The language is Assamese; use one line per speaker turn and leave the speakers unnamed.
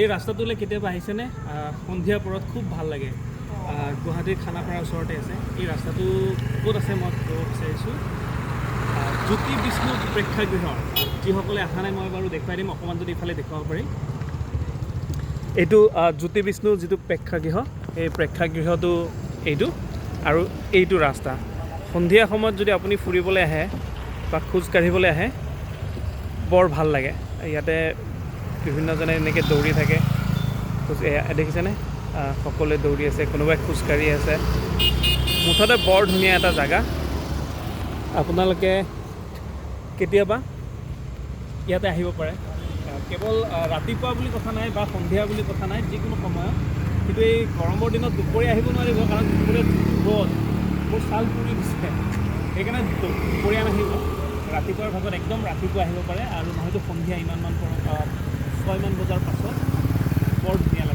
এই ৰাস্তাটোলৈ কেতিয়াবা আহিছেনে? সন্ধিয়া পৰত খুব ভাল লাগে। গুৱাহাটীৰ খানাপাৰাৰ ওচৰতে আছে এই ৰাস্তাটো। ক'ত আছে মই ক'ব বিচাৰিছোঁ, জ্যোতি বিষ্ণু প্ৰেক্ষাগৃহ। যিসকলে অহা নাই মই বাৰু দেখুৱাই দিম, অকণমান যদি ইফালে দেখুৱাব পাৰি। এইটো জ্যোতি বিষ্ণু যিটো প্ৰেক্ষাগৃহ, এই প্ৰেক্ষাগৃহটো এইটো, আৰু এইটো ৰাস্তা। সন্ধিয়া সময়ত যদি আপুনি ফুৰিবলৈ আহে বা খোজ কাঢ়িবলৈ আহে বৰ ভাল লাগে। ইয়াতে বিভিন্নজনে এনেকৈ দৌৰি থাকে, দেখিছেনে? সকলোৱে দৌৰি আছে, কোনোবাই খোজকাঢ়ি আছে। মুঠতে বৰ ধুনীয়া এটা জেগা। আপোনালোকে কেতিয়াবা ইয়াতে আহিব পাৰে। কেৱল ৰাতিপুৱা বুলি কথা নাই বা সন্ধিয়া বুলি কথা নাই, যিকোনো সময়ত। কিন্তু এই গৰমৰ দিনত দুপৰীয়া আহিব নোৱাৰিব, কাৰণ দুপৰীয়া ৰ'দ মোৰ ছাল পুৰি দিছে। সেইকাৰণে দুপৰীয়া নাহিব, ৰাতিপুৱাৰ ভাগত একদম ৰাতিপুৱা আহিব পাৰে, আৰু নহয়তো সন্ধিয়া ইমানমান 6মান বজাৰ পাছত বৰ ধুনীয়া লাগে।